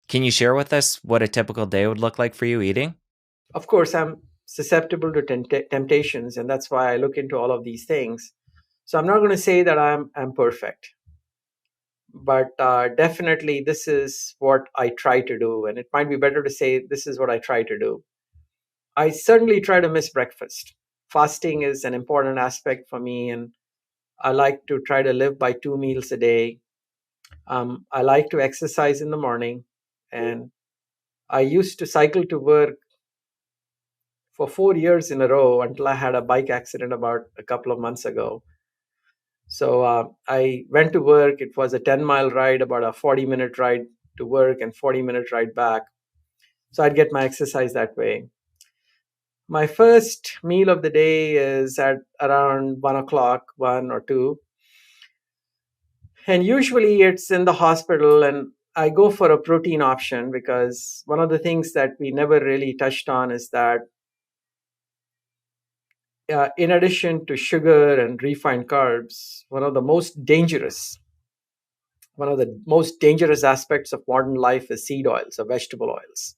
Can you share with us what a typical day would look like for you eating? Of course, I'm susceptible to temptations, and that's why I look into all of these things. So I'm not going to say that I'm perfect, but definitely this is what I try to do, and it might be better to say this is what I try to do. I certainly try to miss breakfast. Fasting is an important aspect for me, and I like to try to live by 2 meals a day. I like to exercise in the morning, and I used to cycle to work for 4 years in a row until I had a bike accident about a couple of months ago. So I went to work. It was a 10-mile ride, about a 40-minute ride to work and 40-minute ride back. So I'd get my exercise that way. My first meal of the day is at around 1 o'clock, 1 or 2. And usually it's in the hospital, and I go for a protein option because one of the things that we never really touched on is that in addition to sugar and refined carbs, one of the most dangerous aspects of modern life is seed oils or vegetable oils.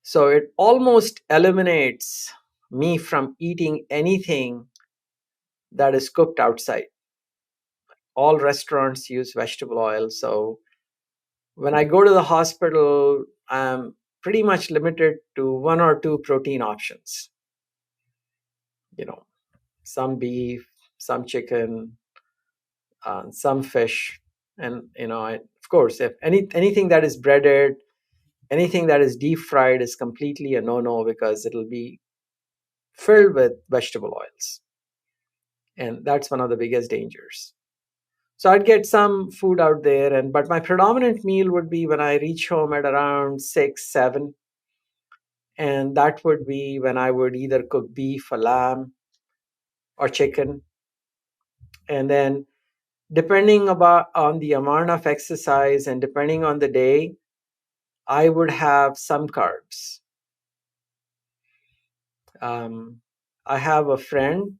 So it almost eliminates me from eating anything that is cooked outside. All restaurants use vegetable oil. So when I go to the hospital, I'm pretty much limited to 1 or 2 protein options. You know, some beef, some chicken, some fish, and of course, if anything that is breaded, anything that is deep fried is completely a no-no because it'll be filled with vegetable oils, and that's one of the biggest dangers. So I'd get some food out there, but my predominant meal would be when I reach home at around 6, 7, and that would be when I would either cook beef or lamb or chicken, and then depending on the amount of exercise and depending on the day, I would have some carbs. I have a friend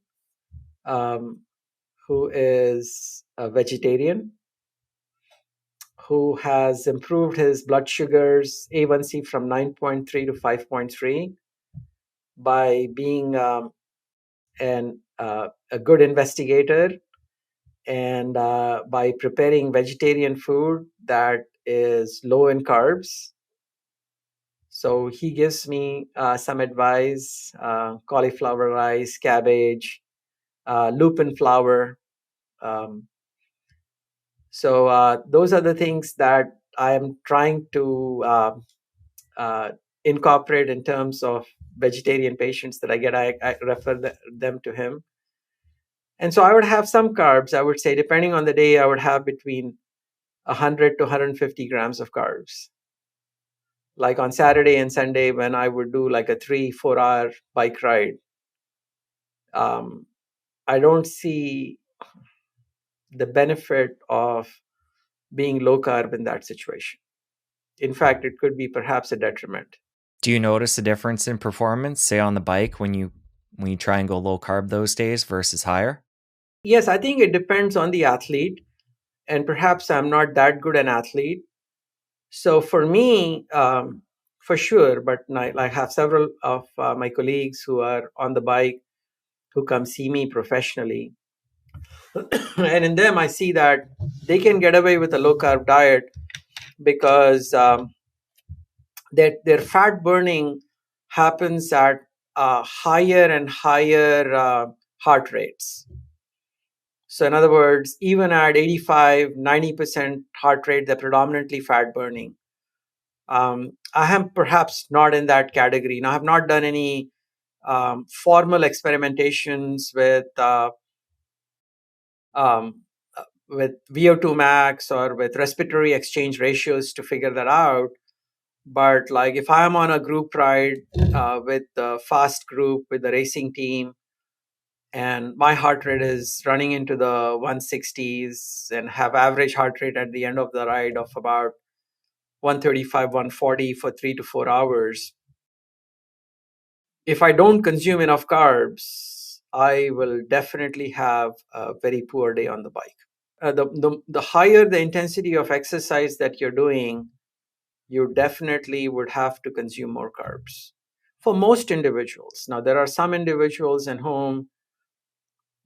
who is a vegetarian who has improved his blood sugars A1C from 9.3 to 5.3 by being a good investigator and by preparing vegetarian food that is low in carbs. So he gives me some advice: cauliflower rice, cabbage, lupin flour. So those are the things that I am trying to incorporate in terms of vegetarian patients that I get. I refer them to him. And so I would have some carbs. I would say, depending on the day, I would have between 100 to 150 grams of carbs. Like on Saturday and Sunday, when I would do like a 3-4 hour bike ride, I don't see the benefit of being low carb in that situation. In fact, it could be perhaps a detriment. Do you notice a difference in performance, say on the bike, when you try and go low carb those days versus higher? Yes, I think it depends on the athlete, and perhaps I'm not that good an athlete. So for me, for sure, but I have several of my colleagues who are on the bike who come see me professionally. And in them, I see that they can get away with a low carb diet because their fat burning happens at higher and higher heart rates. So in other words, even at 85, 90% heart rate, they're predominantly fat burning. I am perhaps not in that category. Now, I have not done any formal experimentations um, with VO2 max or with respiratory exchange ratios to figure that out. But like if I'm on a group ride with the fast group, with the racing team, and my heart rate is running into the 160s and have average heart rate at the end of the ride of about 135, 140 for 3 to 4 hours, if I don't consume enough carbs, I will definitely have a very poor day on the bike. The higher the intensity of exercise that you're doing, you definitely would have to consume more carbs. For most individuals. Now, there are some individuals in whom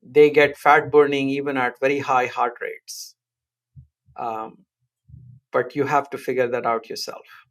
they get fat burning even at very high heart rates. But you have to figure that out yourself.